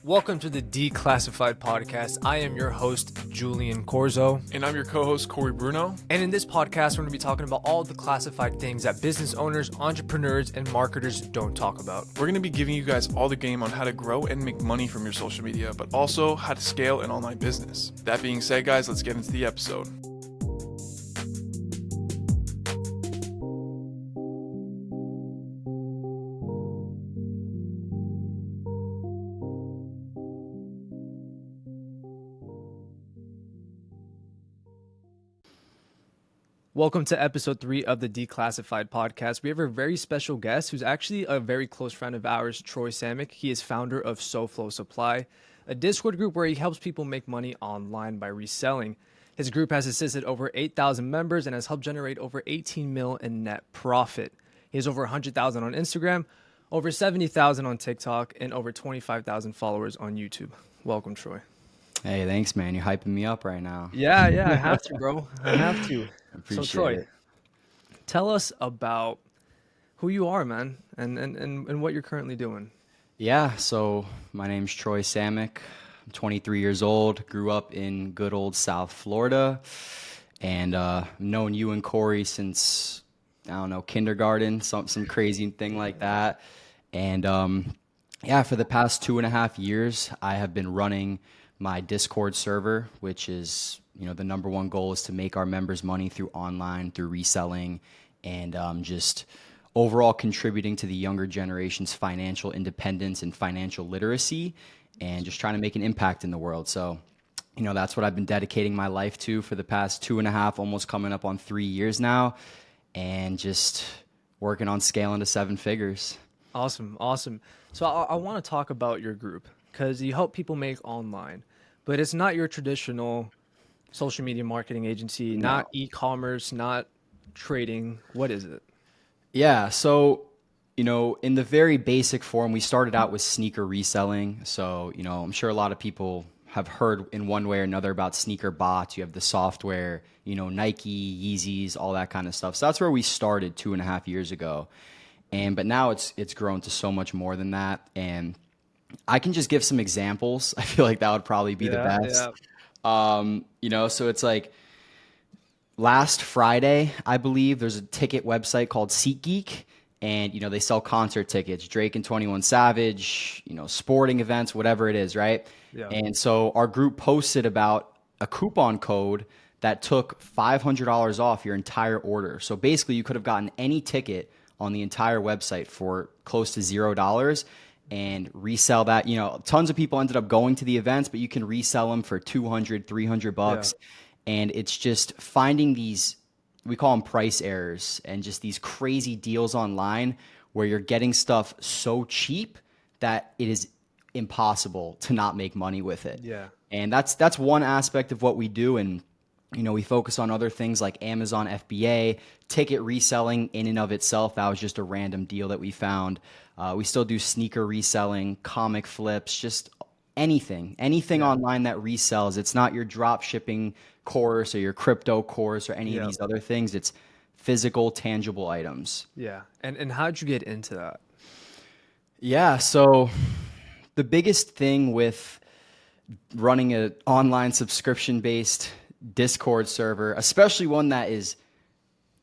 Welcome to the Declassified Podcast. I am your host, Julian Corzo. And I'm your co-host, Corey Bruno. And in this podcast, we're going to be talking about all the classified things that business owners, entrepreneurs, and marketers don't talk about. We're going to be giving you guys all the game on how to grow and make money from your social media, but also how to scale an online business. That being said, guys, let's get into the episode. Welcome to episode 3 of the Declassified Podcast. We have a very special guest who's actually a very close friend of ours, Troy Samek. He is founder of SoFlo Supply, a Discord group where he helps people make money online by reselling. His group has assisted over 8,000 members and has helped generate over 18 mil in net profit. He has over 100,000 on Instagram, over 70,000 on TikTok, and over 25,000 followers on YouTube. Welcome, Troy. Hey, thanks, man. You're hyping me up right now. Yeah, I have to, bro. I have to. Appreciate So, Troy, it. tell us about who you are, man, and what you're currently doing. Yeah, so my name's Troy Samek. I'm 23 years old, grew up in good old South Florida, and known you and Corey since, I don't know, kindergarten, some crazy thing like that. And yeah, for the past 2.5 years, I have been running my Discord server, which is, the number one goal is to make our members money through online, through reselling, and just overall contributing to the younger generation's financial independence and financial literacy, and just trying to make an impact in the world. So, that's what I've been dedicating my life to for the past 2.5, almost coming up on 3 years now, and just working on scaling to 7 figures. Awesome. So I want to talk about your group because you help people make online, but it's not your traditional social media marketing agency, not e-commerce, not trading. What is it? Yeah, so, in the very basic form, we started out with sneaker reselling. So, I'm sure a lot of people have heard in one way or another about sneaker bots. You have the software, Nike, Yeezys, all that kind of stuff. So that's where we started 2.5 years ago. But now it's grown to so much more than that. And I can just give some examples. I feel like that would probably be the best. So it's like last Friday, I believe, there's a ticket website called SeatGeek, and they sell concert tickets, Drake and 21 Savage, sporting events, whatever it is, right? Yeah. And so our group posted about a coupon code that took $500 off your entire order. So basically, you could have gotten any ticket on the entire website for close to $0 and resell that. Tons of people ended up going to the events, but you can resell them for $200-$300. Yeah. And it's just finding these, we call them price errors, and just these crazy deals online where you're getting stuff so cheap that it is impossible to not make money with it. Yeah. And that's one aspect of what we do. And we focus on other things like Amazon FBA, ticket reselling in and of itself. That was just a random deal that we found. We still do sneaker reselling, comic flips, just anything online that resells. It's not your drop shipping course or your crypto course or any of these other things. It's physical, tangible items. Yeah. And how'd you get into that? Yeah. So the biggest thing with running an online subscription-based Discord server, especially one that is,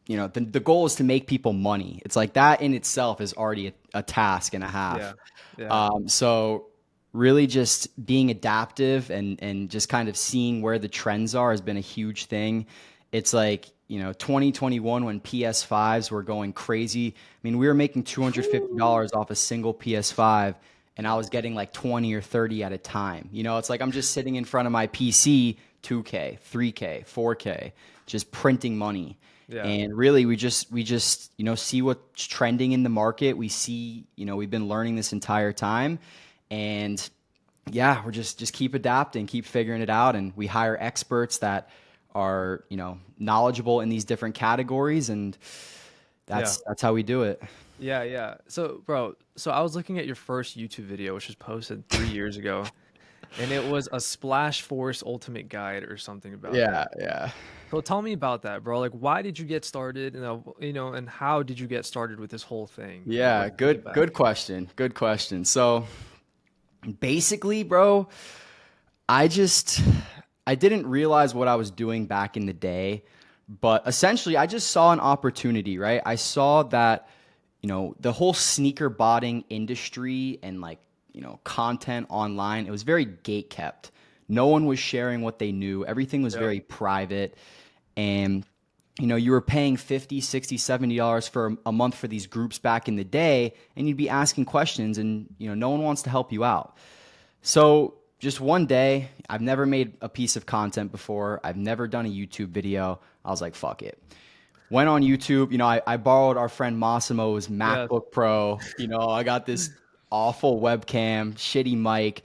the goal is to make people money. It's like that in itself is already a task and a half. Yeah. So really just being adaptive and just kind of seeing where the trends are has been a huge thing. It's like, 2021 when PS5s were going crazy. I mean, we were making $250 off a single PS5, and I was getting like 20 or 30 at a time. It's like I'm just sitting in front of my PC, 2K, 3K, 4K, just printing money. Yeah. And really we just see what's trending in the market. We see, we've been learning this entire time, and we're just keep adapting, keep figuring it out. And we hire experts that are, knowledgeable in these different categories, and that's how we do it. Yeah. So, bro, I was looking at your first YouTube video, which was posted 3 years ago, and it was a Splash Force Ultimate Guide or something about that. Yeah. So tell me about that, bro. Like, why did you get started? And how did you get started with this whole thing? Yeah, good question. So Basically, bro, I just I didn't realize what I was doing back in the day, but essentially I just saw an opportunity, right? I saw that, the whole sneaker botting industry and like, content online, it was very gate kept. No one was sharing what they knew. Everything was Yep. very private. And you were paying 50, 60, $70 for a month for these groups back in the day, and you'd be asking questions and no one wants to help you out. So just one day, I've never made a piece of content before. I've never done a YouTube video. I was like, fuck it. Went on YouTube. I borrowed our friend Massimo's Yeah. MacBook Pro. I got this awful webcam, shitty mic,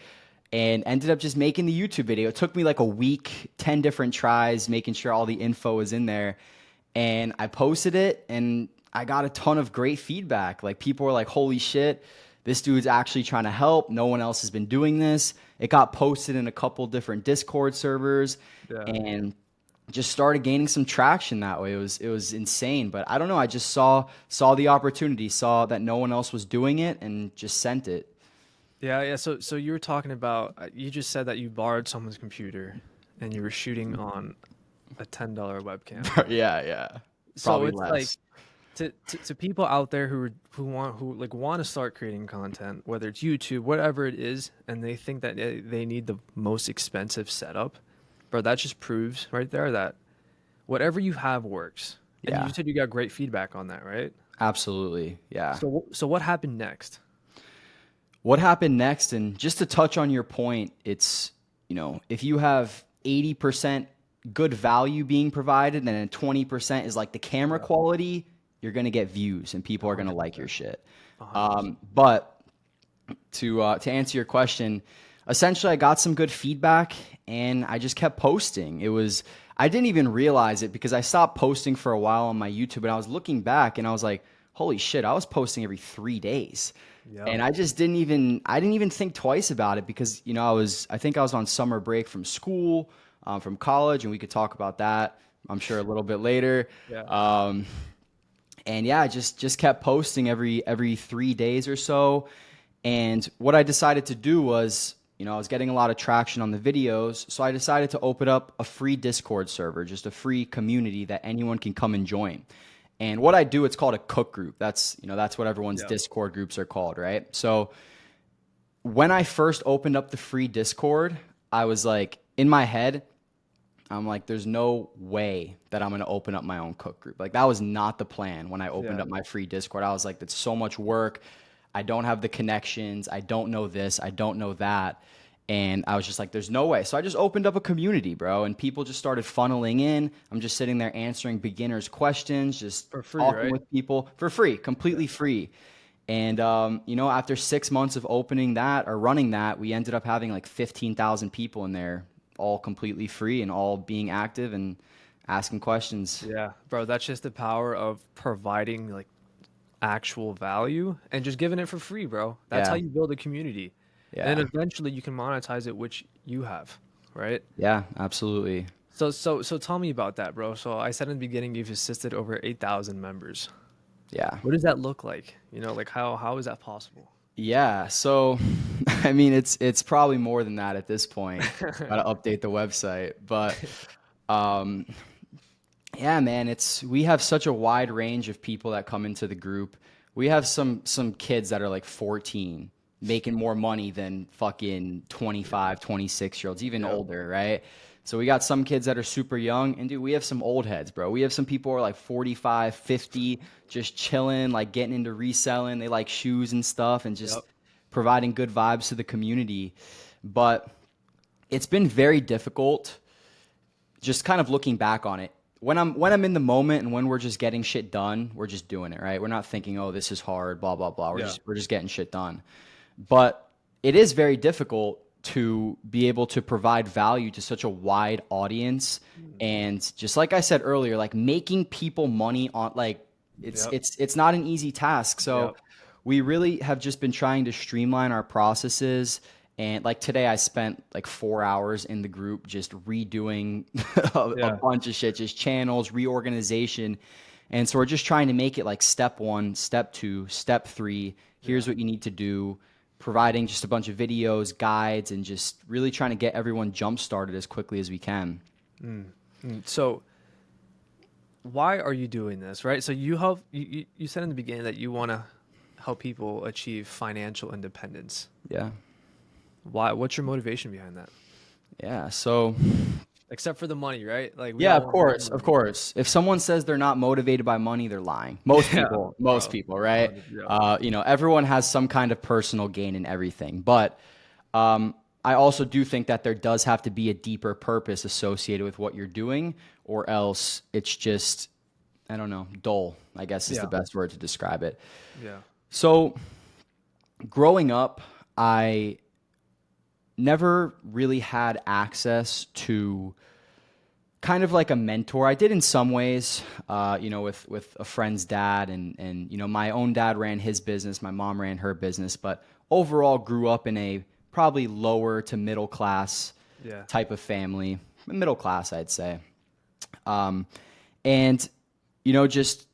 and ended up just making the YouTube video. It took me like a week, 10 different tries, making sure all the info was in there. And I posted it and I got a ton of great feedback. Like people were like, holy shit, this dude's actually trying to help. No one else has been doing this. It got posted in a couple different Discord servers Yeah. and just started gaining some traction that way. It was insane. But I don't know. I just saw the opportunity, saw that no one else was doing it and just sent it. Yeah, yeah. So you were talking about you just said that you borrowed someone's computer and you were shooting on a $10 webcam. Yeah, yeah. So Probably it's like less. to people out there who like want to start creating content, whether it's YouTube, whatever it is, and they think that they need the most expensive setup, bro, that just proves right there that whatever you have works. And you Yeah, said you got great feedback on that, right? absolutely. Yeah. So what happened next? What happened next? And just to touch on your point, it's, if you have 80% good value being provided and then 20% is like the camera Yeah, quality, you're going to get views and people are going to like your 100%. shit. 100%. But to answer your question, essentially I got some good feedback and I just kept posting. I didn't even realize it because I stopped posting for a while on my YouTube and I was looking back and I was like, holy shit, I was posting every 3 days. Yep. And I didn't even think twice about it because, I think I was on summer break from school, from college, and we could talk about that, I'm sure a little bit later. Yeah. Um, and yeah, I just kept posting every 3 days or so. And what I decided to do was, I was getting a lot of traction on the videos, so I decided to open up a free Discord server, just a free community that anyone can come and join. And what I do, it's called a cook group. That's what everyone's Yeah. Discord groups are called, right? So when I first opened up the free Discord, I was like, in my head, I'm like, there's no way that I'm going to open up my own cook group. Like, that was not the plan when I opened Yeah. up my free Discord. I was like, that's so much work. I don't have the connections. I don't know this. I don't know that. And I was just like, there's no way. So I just opened up a community, bro. And people just started funneling in. I'm just sitting there answering beginners' questions, just For free, talking right? with people for free, Yeah. completely free. And, after 6 months of opening that or running that, we ended up having like 15,000 people in there, all completely free and all being active and asking questions. Yeah, bro, that's just the power of providing like actual value and just giving it for free, bro. That's how Yeah. you build a community. And then Yeah. eventually you can monetize it, which you have, right? Yeah. Absolutely. So tell me about that, bro. So I said in the beginning you've assisted over 8,000 members. Yeah. What does that look like? Like how is that possible? Yeah. So, I mean, it's probably more than that at this point. Got to update the website, but um, yeah, man, we have such a wide range of people that come into the group. We have some kids that are like 14 making more money than fucking 25, 26-year-olds, even Yeah. older, right? So we got some kids that are super young and dude, we have some old heads, bro. We have some people who are like 45, 50, just chilling, like getting into reselling. They like shoes and stuff and just Yep. providing good vibes to the community. But it's been very difficult just kind of looking back on it, when I'm in the moment and when we're just getting shit done, we're just doing it, right? We're not thinking, oh, this is hard, blah blah blah. We're Yeah. just we're just getting shit done. But it is very difficult to be able to provide value to such a wide audience, and just like I said earlier, like making people money on like it's Yep. it's it's not an easy task. So Yep. we really have just been trying to streamline our processes. And like today, I spent like 4 hours in the group just redoing a Yeah. bunch of shit, just channels, reorganization. And so we're just trying to make it like step one, step two, step three. Yeah. Here's what you need to do. providing just a bunch of videos, guides, and just really trying to get everyone jump started as quickly as we can. So why are you doing this, right? So you said in the beginning that you want to help people achieve financial independence. Yeah. Why? What's your motivation behind that? Yeah. So, Except for the money, right? Like we yeah, all of want more course, of money. course. If someone says they're not motivated by money, they're lying. Yeah, Most bro. people, right? 100, yeah. Everyone has some kind of personal gain in everything. But I also do think that there does have to be a deeper purpose associated with what you're doing, or else it's just, I don't know, dull, I guess is the Yeah. best word to describe it. Yeah. So, growing up, I never really had access to kind of like a mentor. I did in some ways, with a friend's dad, and my own dad ran his business, my mom ran her business, but overall grew up in a probably lower to middle class Yeah. type of family, middle class, I'd say. And just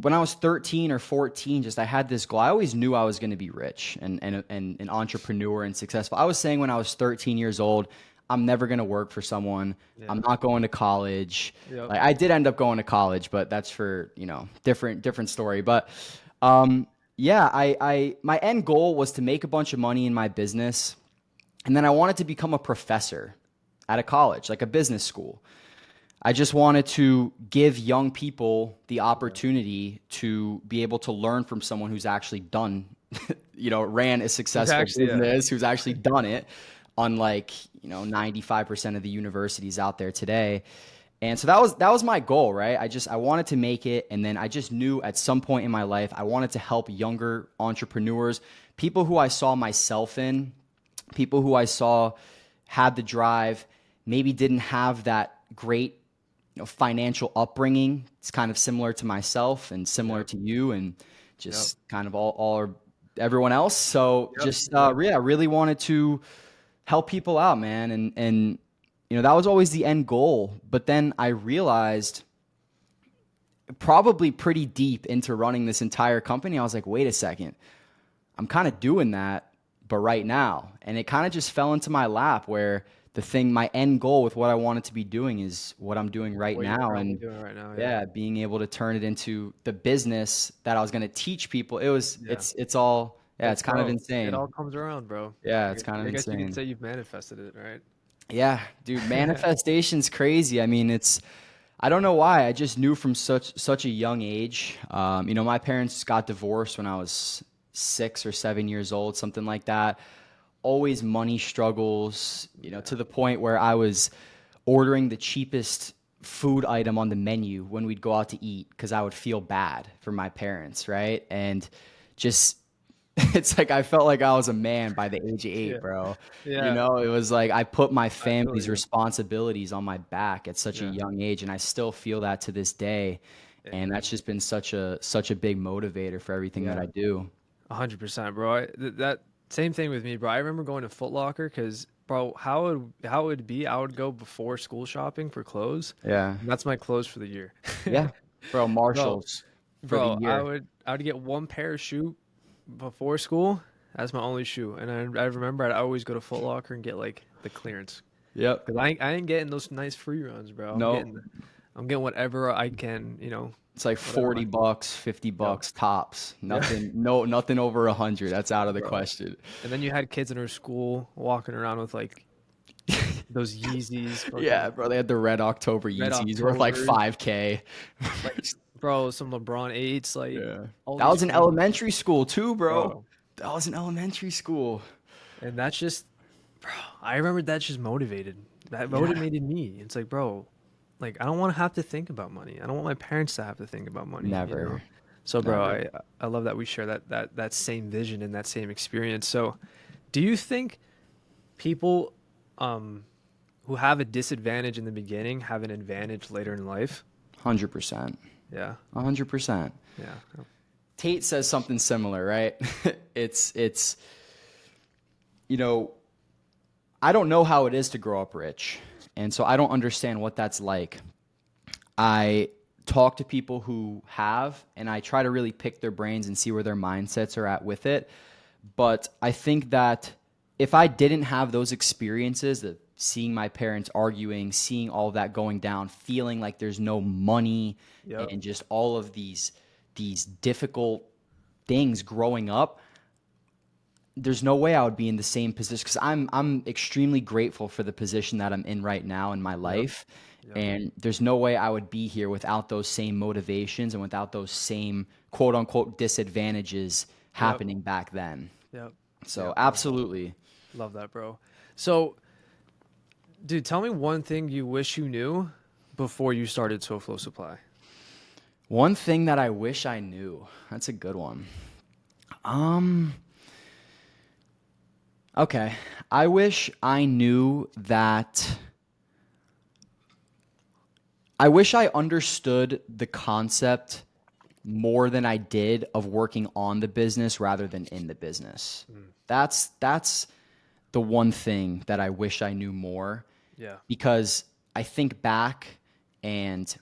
when I was 13 or 14, just I had this goal. I always knew I was going to be rich and an entrepreneur and successful. I was saying when I was 13 years old, I'm never going to work for someone. Yeah. I'm not going to college. Yep. Like I did end up going to college, but that's for, different story. But yeah, I my end goal was to make a bunch of money in my business, and then I wanted to become a professor at a college, like a business school. I just wanted to give young people the opportunity to be able to learn from someone who's actually done, ran a successful actually, yeah. business, who's actually done it, unlike, 95% of the universities out there today. And so that was my goal, right? I wanted to make it, and then I just knew at some point in my life I wanted to help younger entrepreneurs, people who I saw myself in, people who I saw had the drive, maybe didn't have that great financial upbringing. It's kind of similar to myself and similar Yep. to you, and just Yep. kind of everyone else. So Yep. just Yep. yeah, I really wanted to help people out, man, and that was always the end goal. But then I realized, probably pretty deep into running this entire company, I was like, wait a second, I'm kind of doing that, but right now. And it kind of just fell into my lap where my end goal with what I wanted to be doing is what I'm doing right What you're now. currently And doing right now, yeah. yeah, being able to turn it into the business that I was going to teach people. Yeah. It's all, yeah, it's kind of Bro, it insane. all comes around, bro. Yeah, it's kind of I guess you could insane. say you've manifested it, right? Yeah, dude, manifestation's crazy. I mean, I don't know why. I just knew from such a young age. My parents got divorced when I was 6 or 7 years old, something like that. Always money struggles, to the point where I was ordering the cheapest food item on the menu when we'd go out to eat because I would feel bad for my parents, right? And just it's like I felt like I was a man by the age of Yeah. 8, bro. Yeah. It was like I put my I feel family's you. responsibilities on my back at such a Yeah. young age, and I still feel that to this day. And that's just been such a big motivator for everything that Yeah. I do. 100%, bro. That same thing with me, bro. I remember going to Foot Locker because, bro, how it would be, I would go before school shopping for clothes, Yeah. and that's my clothes for the year. Yeah. Bro, Bro, Marshalls for the bro, I year. would I would get one pair of shoe before school. That's my only shoe, and I remember I'd always go to Foot Locker and get like the clearance Yep. because I ain't getting those nice free runs, bro. No, I'm getting whatever I can, it's like whatever. 40 bucks, 50 Yep. bucks tops. Yeah. Nothing, no, nothing over 100. That's out of the Bro. question. And then you had kids in our school walking around with like those Yeezys, Yeah, fucking bro, they had the Red October Red Yeezys worth like Octobers, 5K. like bro, some LeBron eights, like Yeah. all That these was in crazy, elementary school too, bro. bro. That was in elementary school. And that's just, bro. I remember that just motivated. That Yeah. motivated me. It's like, bro, like I don't want to have to think about money. I don't want my parents to have to think about money. Never. So, bro, Never. I love that we share that same vision and that same experience. So, do you think people who have a disadvantage in the beginning have an advantage later in life? 100%. Yeah. 100%. Yeah. Tate says something similar, right? it's I don't know how it is to grow up rich. And so I don't understand what that's like. I talk to people who have, and I try to really pick their brains and see where their mindsets are at with it. But I think that if I didn't have those experiences of seeing my parents arguing, seeing all that going down, feeling like there's no money Yep. and just all of these difficult things growing up, there's no way I would be in the same position because I'm extremely grateful for the position that I'm in right now in my Yep. life. Yep. And there's no way I would be here without those same motivations and without those same quote unquote disadvantages Yep. happening back then. Yep. So Yep. absolutely. Love that, bro. So, dude, tell me one thing you wish you knew before you started SoFlo Supply. One thing that I wish I knew. That's a good one. Um okay. I wish I knew that I wish I understood the concept more than I did of working on the business rather than in the business. That's the one thing that I wish I knew more Yeah. because I think back and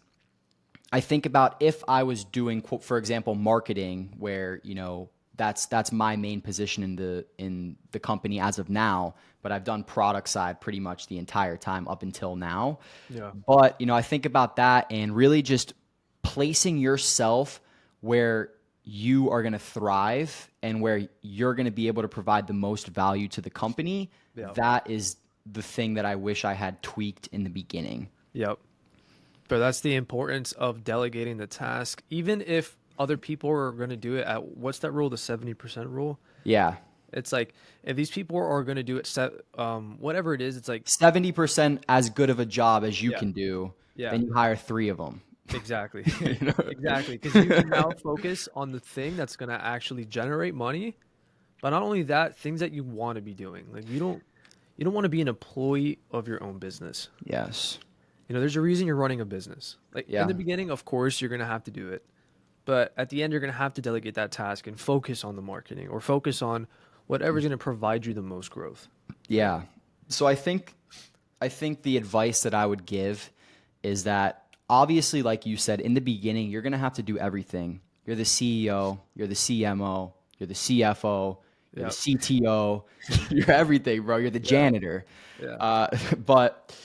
I think about if I was doing, quote, for example, marketing, where that's my main position in the company as of now. But I've done product side pretty much the entire time up until now. Yeah. But I think about that and really just placing yourself where you are going to thrive and where you're going to be able to provide the most value to the company. Yeah. That is the thing that I wish I had tweaked in the beginning. Yep. But that's the importance of delegating the task, even if other people are going to do it at what's that rule, the 70% rule? Yeah. It's like if these people are going to do it, whatever it is, it's like 70% as good of a job as you yeah, can do, yeah, then you hire three of them. exactly, exactly, because you can now focus on the thing that's going to actually generate money, but not only that, things that you want to be doing. Like you don't want to be an employee of your own business. Yes. There's a reason you're running a business. Like in Yeah. the beginning, of course, you're going to have to do it. But at the end, you're going to have to delegate that task and focus on the marketing or focus on whatever's going to provide you the most growth. Yeah. So I think the advice that I would give is that obviously, like you said, in the beginning, you're gonna have to do everything. You're the CEO, you're the CMO, you're the CFO, you're the Yep. CTO, you're everything, bro. You're the Yeah. janitor. Yeah. But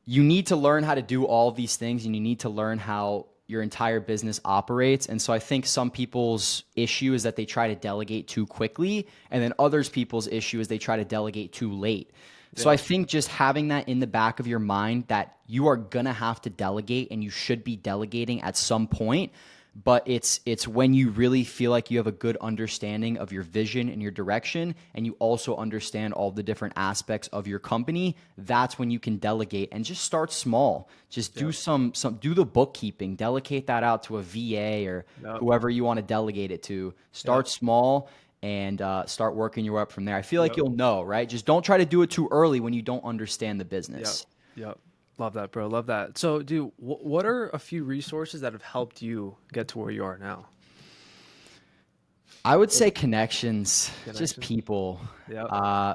you need to learn how to do all of these things and you need to learn how your entire business operates. And so I think some people's issue is that they try to delegate too quickly, and then others people's issue is they try to delegate too late. So I Yep. think just having that in the back of your mind that you are going to have to delegate and you should be delegating at some point, but it's when you really feel like you have a good understanding of your vision and your direction and you also understand all the different aspects of your company, that's when you can delegate and just start small. Just do Yep. some do the bookkeeping, delegate that out to a VA or Yep. whoever you want to delegate it to. Yep. Start small and start working your way up from there. I feel like Yep. you'll know, right? Just don't try to do it too early when you don't understand the Yep. business. Yep. Love that, bro. Love that. So, dude, what are a few resources that have helped you get to where you are now? I would say connections, just Connections. people. Yep. Uh,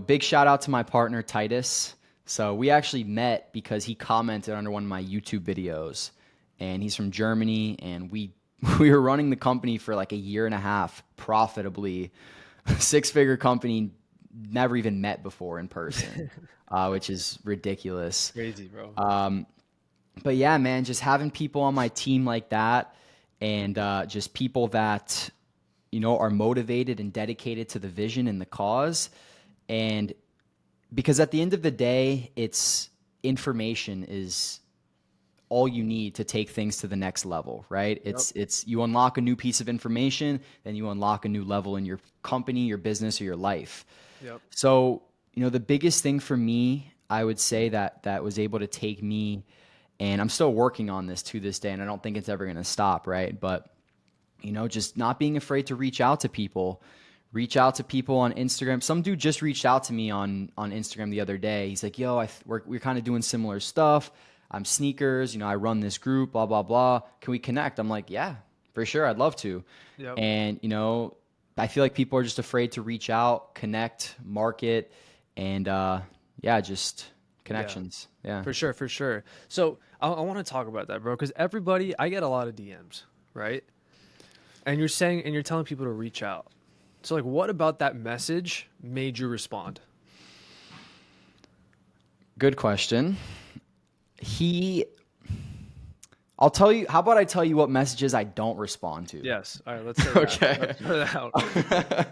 big shout out to my partner Titus. So we actually met because he commented under one of my YouTube videos, and he's from Germany, and we we were running the company for like a year and a half profitably, six-figure company, never even met before in person, which is ridiculous. Crazy, bro. But yeah, man, just having people on my team like that, and just people that are motivated and dedicated to the vision and the cause, and because at the end of the day, it's information is all you need to take things to the next level, right? Yep. It's you unlock a new piece of information, then you unlock a new level in your company, your business, or your life. Yep. So, the biggest thing for me, I would say that was able to take me, and I'm still working on this to this day, and I don't think it's ever going to stop, right? But just not being afraid to reach out to people. Reach out to people on Instagram. Some dude just reached out to me on Instagram the other day. He's like, "Yo, we're kind of doing similar stuff. I'm sneakers. I run this group. Blah blah blah. Can we connect?" I'm like, "Yeah, for sure. I'd love to." Yep. And I feel like people are just afraid to reach out, connect, market, and yeah, just Yeah. connections. Yeah. For sure. For sure. So I want to talk about that, bro, because I get a lot of DMs, right? And you're telling people to reach out. So like, what about that message made you respond? Good question. He, I'll tell you, how about I tell you what messages I don't respond to? Yes. All right. Let's say that. Okay. Let's put it out.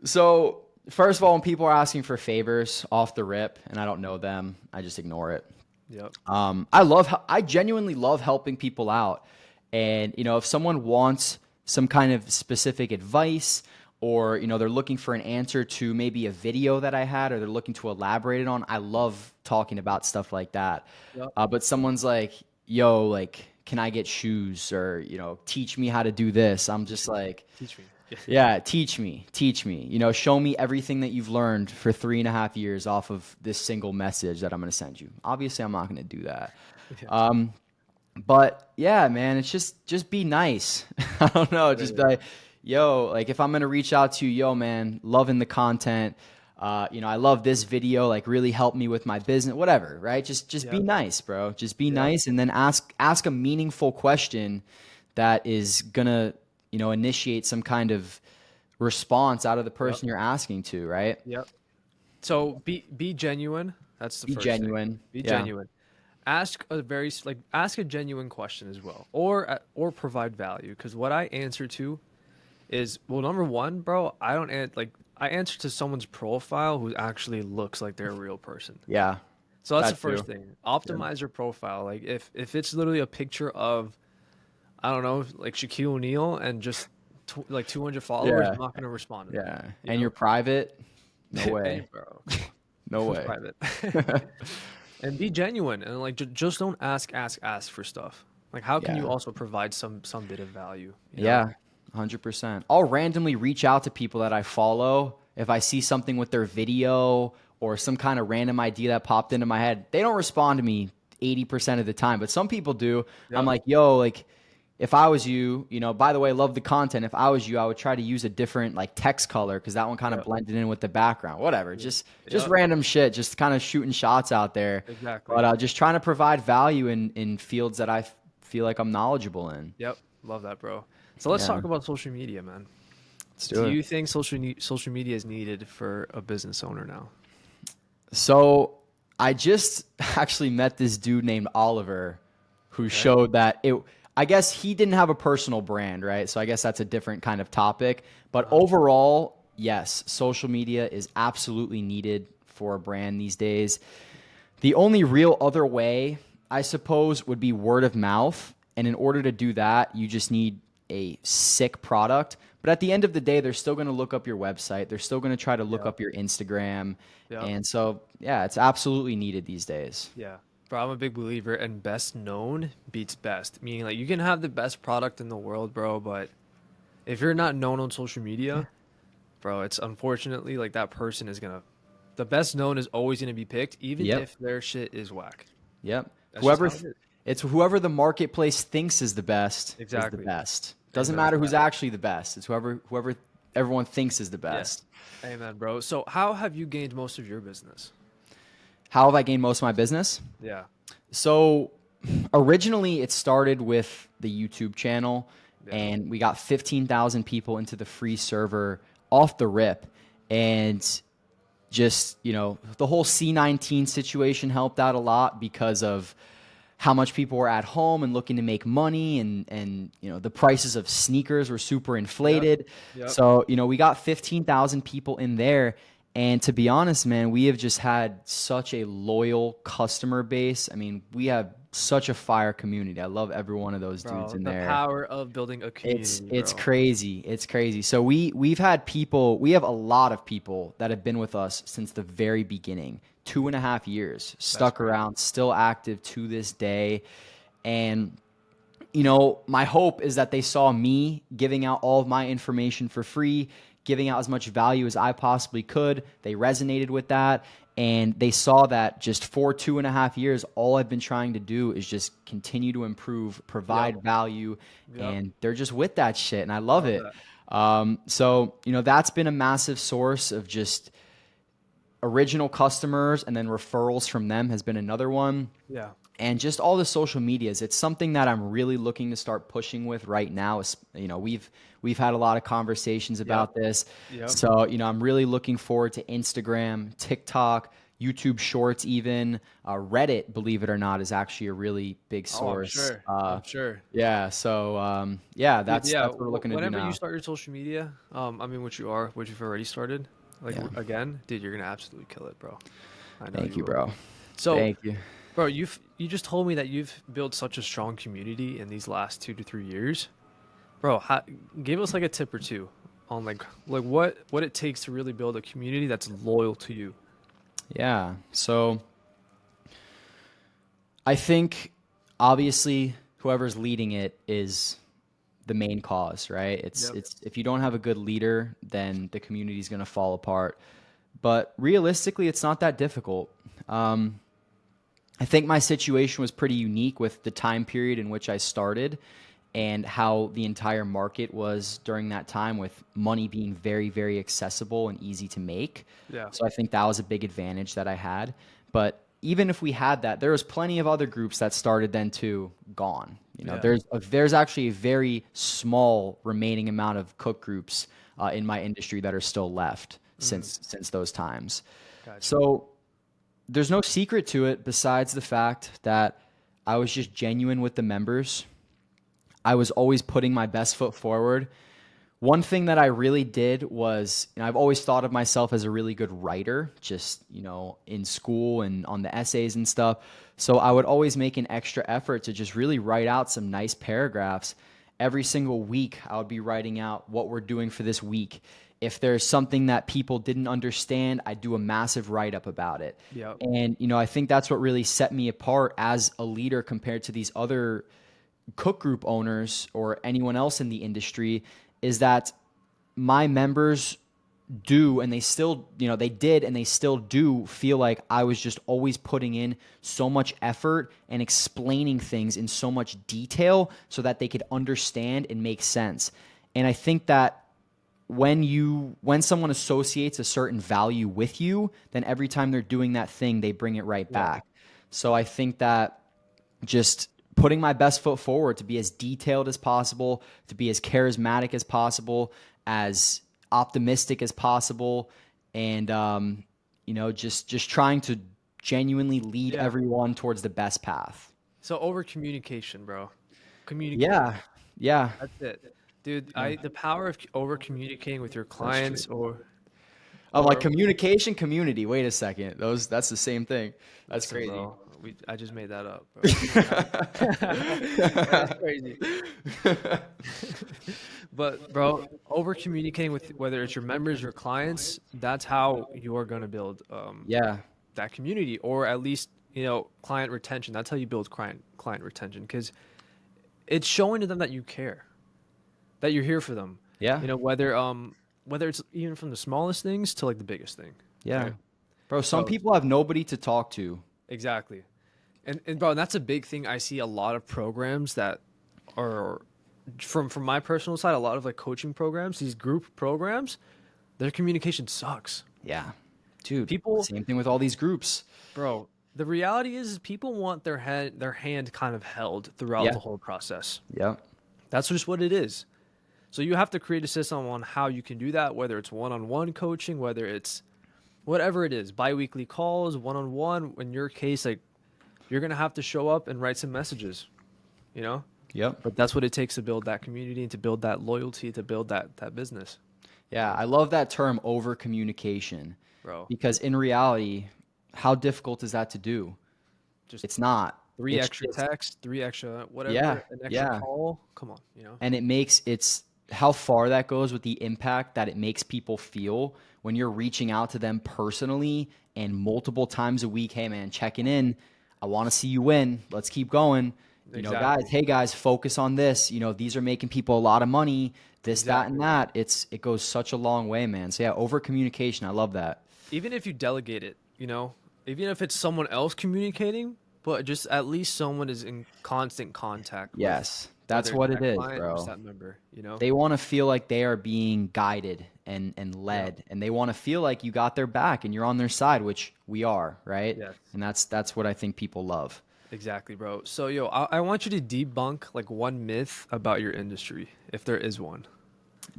So, first of all, when people are asking for favors off the rip and I don't know them, I just ignore it. Yep. I genuinely love helping people out. And, if someone wants some kind of specific advice or, they're looking for an answer to maybe a video that I had or they're looking to elaborate it on, I love talking about stuff like that. Yep. But someone's like, yo, like, can I get shoes or, teach me how to do this? I'm just like, Teach me. yeah, teach me, teach me. Show me everything that you've learned for 3.5 years off of this single message that I'm going to send you. Obviously, I'm not going to do that. Yeah. But yeah, man, it's just be nice. I don't know, just be like, yo, like if I'm going to reach out to you, yo, man, loving the content. I love this video, like really help me with my business, whatever, right? Just be Yep. nice, bro. Just be Yep. nice and then ask a meaningful question that is going to, initiate some kind of response out of the person you're asking to, right? Yep. So be genuine. That's the Be first thing. genuine. Be Yeah. genuine. Ask a genuine question as well, or provide value. Because what I answer to is, well, number one, bro, I answer to someone's profile who actually looks like they're a real person. Yeah. So that's the That first too. thing. Optimize your profile. Like if it's literally a picture of, I don't know, like Shaquille O'Neal and just like 200 followers, Yeah. I'm not gonna respond to that. Yeah. You And know, you're private? No Hey, way. bro, come on, No who's way. private? And be genuine and like just don't ask for stuff. Like how can you Yeah. also provide some bit of value? Yeah. 100%. I'll randomly reach out to people that I follow if I see something with their video or some kind of random idea that popped into my head. They don't respond to me 80% of the time, but some people do. I'm Yep. like, yo, like if I was you, by the way, love the content. If I was you, I would try to use a different like text color because that one kind of Yep. blended in with the background. Whatever, just Yep. random shit, just kind of shooting shots out there. Exactly. But just trying to provide value in fields that I feel like I'm knowledgeable in. Yep. Love that, bro. So let's Yeah, talk about social media, man. let's Do do it. you think social media is needed for a business owner now? So I just actually met this dude named Oliver who Okay. showed that I guess he didn't have a personal brand, right? So I guess that's a different kind of topic. But overall, yes, social media is absolutely needed for a brand these days. The only real other way, I suppose, would be word of mouth. And in order to do that, you just need a sick product. But at the end of the day, they're still going to look up your website. They're still going to try to look Yeah. up your Instagram. Yeah. And so, yeah, it's absolutely needed these days. Yeah. Bro, I'm a big believer in best known beats best. Meaning like you can have the best product in the world, bro, but if you're not known on social media, bro, it's unfortunately like that person is gonna the best known is always gonna be picked, even Yep. if their shit is whack. Yep. That's just how it is. It's whoever the marketplace thinks is the best is the Exactly. best. Doesn't Amen matter to who's that. actually the best. It's whoever everyone thinks is the best. Amen, bro. So how have you gained most of your business? How have I gained most of my business? Yeah. So originally it started with the YouTube channel Yeah. and we got 15,000 people into the free server off the rip. And just, the whole C19 situation helped out a lot because of how much people were at home and looking to make money and the prices of sneakers were super inflated. Yep. So, we got 15,000 people in there. And to be honest, man, we have just had such a loyal customer base. I mean, we have such a fire community. I love every one of those dudes Bro, in the there. power of building a community, It's bro. crazy. It's crazy. So we have a lot of people that have been with us since the very beginning. 2.5 years, stuck around, still active to this day. And my hope is that they saw me giving out all of my information for free, giving out as much value as I possibly could. They resonated with that. And they saw that just for 2.5 years, all I've been trying to do is just continue to improve, provide value, Yep. and they're just with that shit. And I love it. that. So, that's been a massive source of just original customers and then referrals from them has been another one. Yeah. And just all the social medias. It's something that I'm really looking to start pushing with right now. You know, we've had a lot of conversations about this. Yep. So, you know, I'm really looking forward to Instagram, TikTok, YouTube Shorts, even Reddit. Believe it or not, is actually a really big Oh, I'm source. sure. I'm sure. Yeah. So, yeah, Dude, that's yeah. what we're looking to do Whenever you now. start your social media, I mean, which you've already started, like Yeah. again, dude, you're gonna absolutely kill it, bro. I know Thank you you, will. bro. So, Thank you. bro, you just told me that you've built such a strong community in these last 2 to 3 years, bro. Give us like a tip or two on like what it takes to really build a community that's loyal to you. Yeah. So I think obviously whoever's leading it is the main cause, right? Yep. It's if you don't have a good leader, then the community is going to fall apart. But realistically, it's not that difficult. Um, I think my situation was pretty unique with the time period in which I started and how the entire market was during that time, with money being very, very accessible and easy to make. Yeah. So I think that was a big advantage that I had. But even if we had that, there was plenty of other groups that started then too gone. You know, Yeah. there's actually a very small remaining amount of cook groups in my industry that are still left since those times. Gotcha. So there's no secret to it besides the fact that I was just genuine with the members. I was always putting my best foot forward. One thing that I really did was, you know, I've always thought of myself as a really good writer, just, you know, in school and on the essays and stuff. So I would always make an extra effort to just really write out some nice paragraphs. Every single week, I would be writing out what we're doing for this week. If there's something that people didn't understand, I'd do a massive write up about it. Yep. And, you know, I think that's what really set me apart as a leader compared to these other cook group owners or anyone else in the industry, is that my members do, and they still, you know, they did and they still do feel like I was just always putting in so much effort and explaining things in so much detail so that they could understand and make sense. And I think that when someone associates a certain value with you, then every time they're doing that thing, they bring it right back. So I think that just putting my best foot forward to be as detailed as possible, to be as charismatic as possible, as optimistic as possible, and you know, just trying to genuinely lead Yeah. everyone towards the best path. So over communication, bro. Communicate. Yeah, yeah, That's it. Dude, the power of over communicating with your that's true. clients or I'm like or communication, community. Wait a second, that's the same thing. That's listen, crazy. bro. I just made that up, bro. That's crazy. But bro, over communicating with whether it's your members or clients, that's how you're gonna build Yeah, that community, or at least, you know, client retention. That's how you build client retention, because it's showing to them that you care, that you're here for them. yeah, You know, whether it's even from the smallest things to like the biggest thing. yeah, Right? bro. Some Bro, people have nobody to talk to. exactly. And bro, that's a big thing. I see a lot of programs that are from my personal side, a lot of like coaching programs, these group programs, their communication sucks. Yeah, dude. People, Same thing with all these groups. bro, the reality is people want their hand kind of held throughout Yeah. the whole process. Yep. That's just what it is. So you have to create a system on how you can do that, whether it's one-on-one coaching, whether it's whatever it is, biweekly calls, one-on-one. In your case, like you're gonna have to show up and write some messages, you know. Yep. But that's what it takes to build that community and to build that loyalty, to build that business, Yeah, I love that term over communication bro. because in reality, how difficult is that to do? Just It's not. three It's extra just texts, three extra yeah, whatever, an extra yeah. call. Come on, you know. And it's how far that goes with the impact that it makes people feel when you're reaching out to them personally and multiple times a week. Hey man, checking in. I want to see you win. Let's keep going. You know, guys, Exactly. hey guys, focus on this. You know, these are making people a lot of money, this, that, and Exactly. that. It goes such a long way, man. So yeah, over communication. I love that. Even if you delegate it, you know, even if it's someone else communicating, but just at least someone is in constant contact with Yes. That's whether it's what it that is, client or just bro. that member, you know? They want to feel like they are being guided and Yeah. led, and they want to feel like you got their back and you're on their side, which we are, right? Yes. And that's what I think people love. Exactly, bro. So, yo, I want you to debunk like one myth about your industry, if there is one.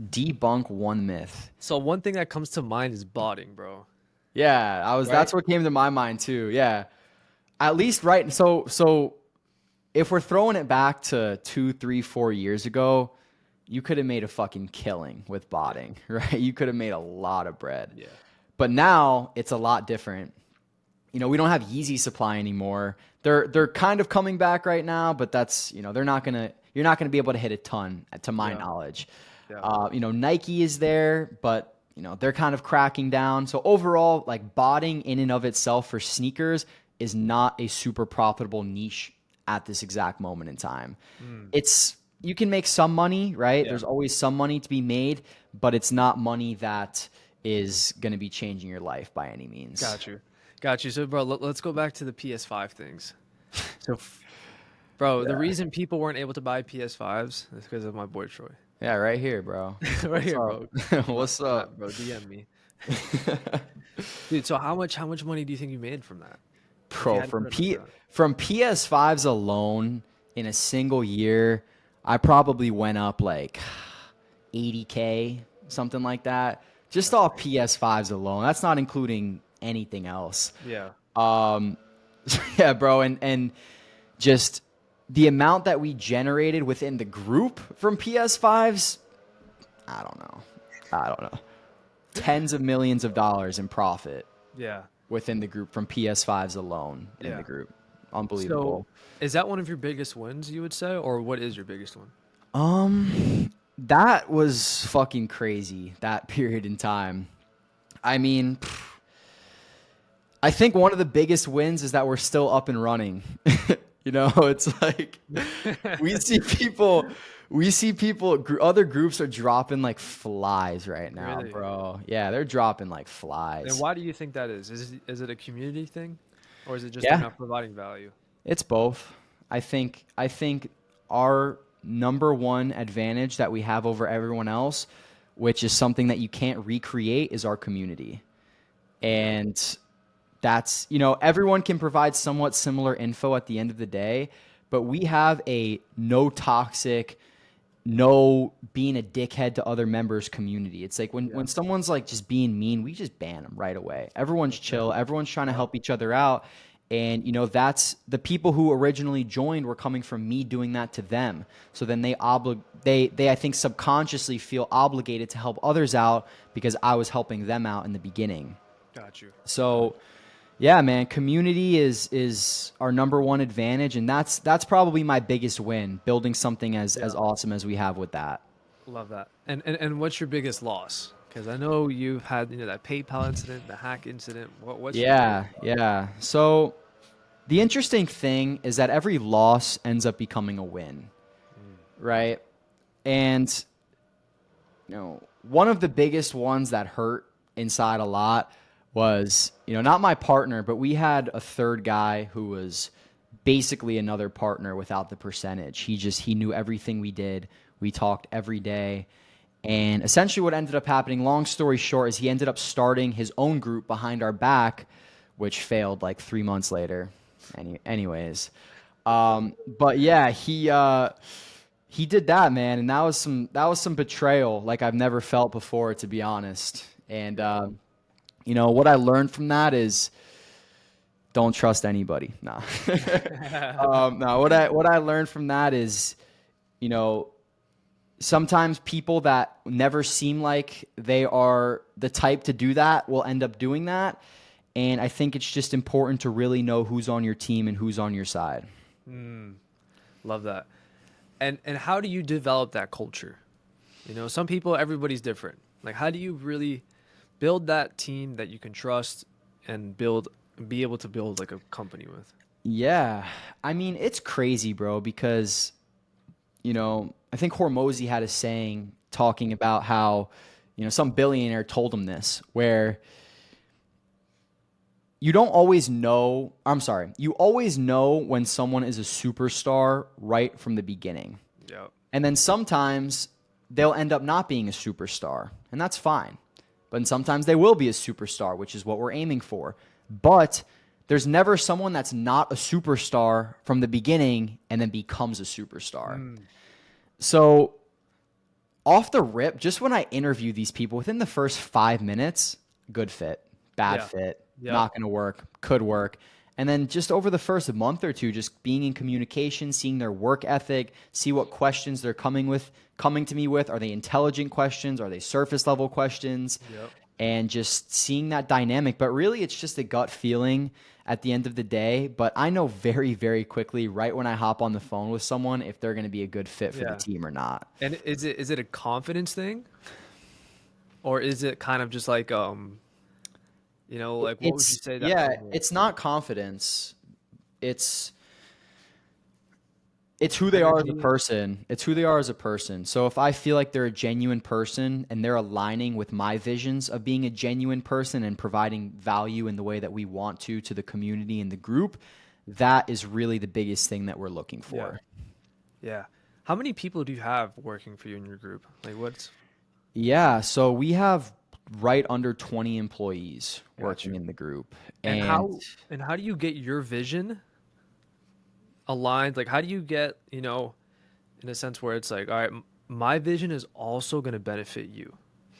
Debunk one myth. So, one thing that comes to mind is botting, bro. Yeah, Right? that's what came to my mind too. Yeah. At least right. So if we're throwing it back to 2, 3, 4 years ago, you could have made a fucking killing with botting, right? You could have made a lot of bread. Yeah. But now it's a lot different. We don't have Yeezy supply anymore. They're kind of coming back right now, but that's, you're not gonna be able to hit a ton, to my Yeah. knowledge. Yeah. Nike is there, but they're kind of cracking down. So overall, like botting in and of itself for sneakers is not a super profitable niche at this exact moment in time. It's you can make some money, right? Yeah. There's always some money to be made, but it's not money that is going to be changing your life by any means. Got you. Got you. So, bro, let's go back to the PS5 things. So, bro, the reason people weren't able to buy PS5s is because of my boy Troy. Yeah, right here, bro. Right What's here, up? bro. What's up? Bro, DM me. Dude, so how much money do you think you made from that? If you Bro, had to put a number on it. from PS5s alone in a single year, I probably went up like 80K, something like that. Just off PS5s alone. That's not including anything else. Yeah. Yeah, bro, and just the amount that we generated within the group from PS5s, I don't know. Tens of millions of dollars in profit Yeah. within the group from PS5s alone in Yeah. the group. So, Unbelievable. is that one of your biggest wins, you would say, or what is your biggest one? That was fucking crazy, that period in time. I mean, I think one of the biggest wins is that we're still up and running. It's like we see people, other groups are dropping like flies right now, Really? bro. Yeah, they're dropping like flies. And why do you think that is? Is it a community thing, or is it just they're Yeah, not providing value? it's both. I think our number one advantage that we have over everyone else, which is something that you can't recreate, is our community. And that's, everyone can provide somewhat similar info at the end of the day, but we have a no toxic, no being a dickhead to other members community. It's like when someone's like just being mean, we just ban them right away. Everyone's chill. Everyone's trying to help each other out. And, that's the people who originally joined were coming from me doing that to them. So then they I think subconsciously feel obligated to help others out because I was helping them out in the beginning. Got you. So yeah, man, community is our number one advantage, and that's probably my biggest win, building something as awesome as we have with that. Love that. And what's your biggest loss? Because I know you've had that PayPal incident, the hack incident. What's your biggest loss? Yeah. So the interesting thing is that every loss ends up becoming a win, right? And one of the biggest ones that hurt inside a lot was, not my partner, but we had a third guy who was basically another partner without the percentage. He knew everything we did. We talked every day. And essentially what ended up happening, long story short, is he ended up starting his own group behind our back, which failed like 3 months later. Anyways. But yeah, he did that, man. And that was some betrayal like I've never felt before, to be honest. And, what I learned from that is don't trust anybody. Nah. No, what I learned from that is, sometimes people that never seem like they are the type to do that will end up doing that. And I think it's just important to really know who's on your team and who's on your side. Love that. And how do you develop that culture? Some people, everybody's different. Like, how do you really build that team that you can trust and be able to build like a company with? Yeah. I mean, it's crazy, bro, because, I think Hormozy had a saying talking about how, some billionaire told him this, where you always know when someone is a superstar right from the beginning. Yep. And then sometimes they'll end up not being a superstar, and that's fine. But sometimes they will be a superstar, which is what we're aiming for. But there's never someone that's not a superstar from the beginning and then becomes a superstar. So off the rip, just when I interview these people, within the first 5 minutes, good fit, bad Yeah. fit, Yep. not going to work, could work. And then just over the first month or two, just being in communication, seeing their work ethic, see what questions they're coming to me with. Are they intelligent questions? Are they surface level questions? Yep. And just seeing that dynamic. But really, it's just a gut feeling at the end of the day. But I know very, very quickly, right when I hop on the phone with someone, if they're going to be a good fit for the Yeah. team or not. And is it a confidence thing, or is it kind of just like like what would you say that Yeah, feeling is? it's not confidence. It's it's who they are as a Energy. person. It's who they are as a person. So if I feel like they're a genuine person and they're aligning with my visions of being a genuine person and providing value in the way that we want to the community and the group, that is really the biggest thing that we're looking Yeah. for. Yeah. How many people do you have working for you in your group? Like what's Yeah, so we have right under 20 employees got working you. in the group. And And how do you get your vision aligned? Like how do you get, in a sense where it's like, all right, my vision is also going to benefit you.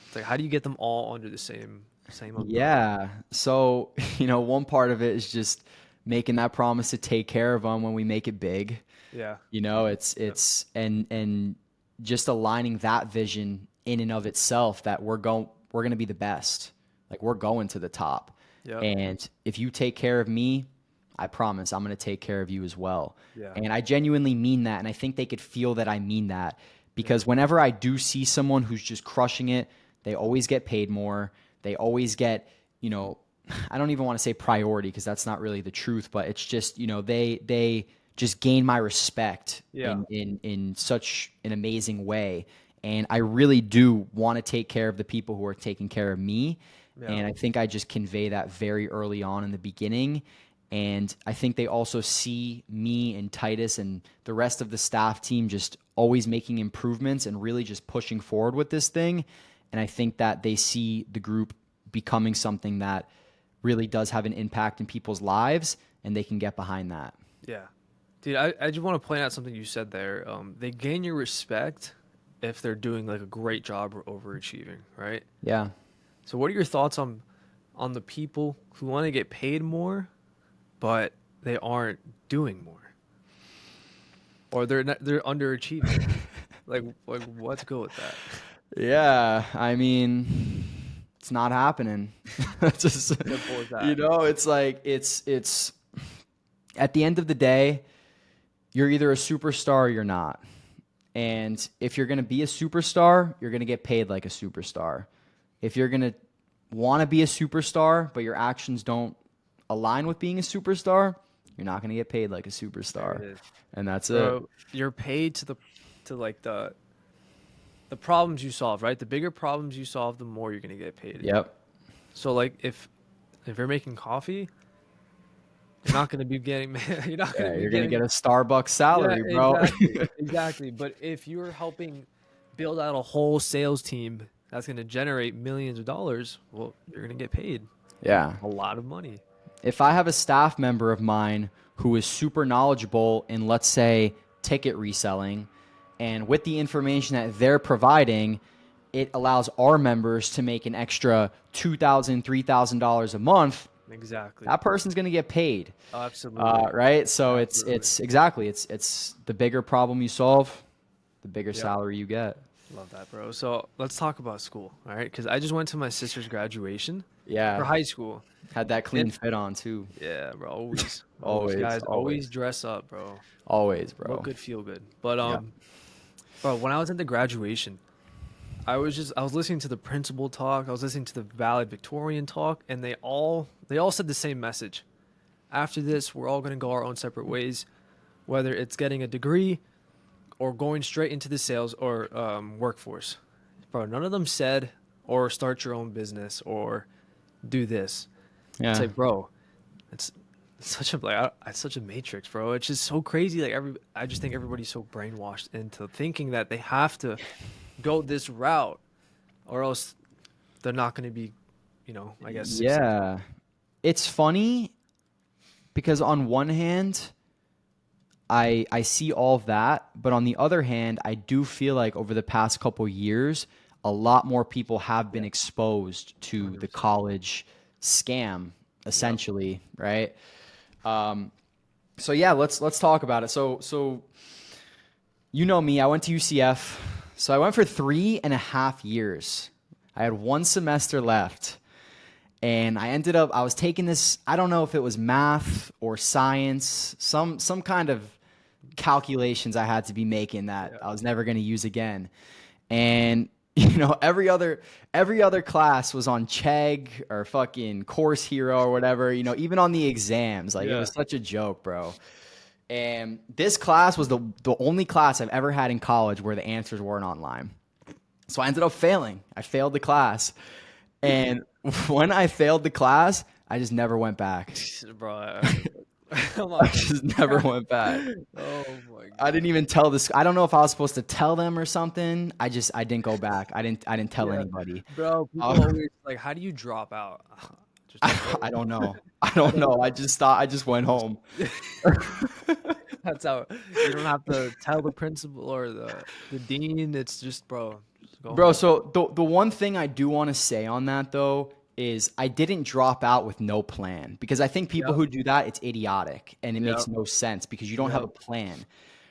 It's like how do you get them all under the same umbrella? yeah, so, one part of it is just making that promise to take care of them when we make it big. Yeah. Yep. It's and just aligning that vision in and of itself that we're going to be the best. Like we're going to the top. Yep. And if you take care of me, I promise I'm going to take care of you as well. Yeah. And I genuinely mean that, and I think they could feel that I mean that Yeah. because whenever I do see someone who's just crushing it, they always get paid more. They always get, I don't even want to say priority because that's not really the truth, but it's just, they just gain my respect Yeah. in such an amazing way. And I really do want to take care of the people who are taking care of me. Yeah. And I think I just convey that very early on in the beginning. And I think they also see me and Titus and the rest of the staff team just always making improvements and really just pushing forward with this thing. And I think that they see the group becoming something that really does have an impact in people's lives and they can get behind that. Yeah. Dude, I just want to point out something you said there. They gain your respect if they're doing like a great job or overachieving, right? Yeah. So what are your thoughts on the people who want to get paid more, but they aren't doing more, or they're underachieving? like what's good with that? Yeah. I mean, it's not happening. It's just, Simple as that. it's like, it's at the end of the day, you're either a superstar or you're not. And if you're going to be a superstar, you're going to get paid like a superstar. If you're going to want to be a superstar, but your actions don't align with being a superstar, you're not going to get paid like a There superstar. it is, And that's it. bro. You're paid to like the problems you solve, right? The bigger problems you solve, the more you're gonna get paid. Yep. So like if you're making coffee, you're not gonna be getting you're not gonna Yeah, be you're going to get getting a Starbucks yeah, salary, bro. exactly. But if you're helping build out a whole sales team that's gonna generate millions of dollars, well, you're gonna get paid Yeah. a lot of money. If I have a staff member of mine who is super knowledgeable in, let's say, ticket reselling, and with the information that they're providing, it allows our members to make an extra $2,000, $3,000 a month, Exactly. that person's going to get paid. Absolutely. Right? So Absolutely. it's exactly, it's the bigger problem you solve, the bigger Yep. salary you get. Love that, bro. So let's talk about school, all right? Because I just went to my sister's graduation for Yeah. high school. Had that clean fit on too. Yeah, bro. Always, always, Always, guys, always always, dress up, bro. always, Look bro. good, feel good. But Yeah. bro, when I was at the graduation, I was listening to the principal talk. I was listening to the valedictorian talk, and they all said the same message. After this, we're all gonna go our own separate ways, whether it's getting a degree or going straight into the sales or workforce. Bro, none of them said or start your own business or do this. It's Yeah. like, bro, it's such a it's such a matrix, bro. It's just so crazy. Like I just think everybody's so brainwashed into thinking that they have to go this route, or else they're not going to be, I guess successful. Yeah. It's funny because on one hand, I see all of that, but on the other hand, I do feel like over the past couple years, a lot more people have been Yeah, exposed to the 100%. college scam, Yep. essentially, right? Um, so yeah, let's talk about it. So you know me, I went to UCF. So I went for 3.5 years. I had one semester left. And I was taking this, I don't know if it was math or science, some kind of calculations I had to be making that Yeah. I was never going to use again. And every other class was on Chegg or fucking Course Hero or whatever, even on the exams. Like it Yeah. was such a joke, bro. And this class was the only class I've ever had in college where the answers weren't online. So I ended up failing. I failed the class. And when I failed the class, I just never went back. Bro, I'm I not gonna. just never went back. Oh my I didn't god. even tell this. I don't know if I was supposed to tell them or something. I didn't go back. I didn't tell Yeah, anybody. bro. People Uh, always like, how do you drop out? Just don't I go. don't know. I I don't don't know. I know. just thought I just went Just home. that's how you don't have to tell the principal or the dean. It's just, bro, just go Bro, home. so the one thing I do want to say on that though is I didn't drop out with no plan because I think people Yep. who do that, it's idiotic and it makes Yep. no sense because you don't have a Yep. plan,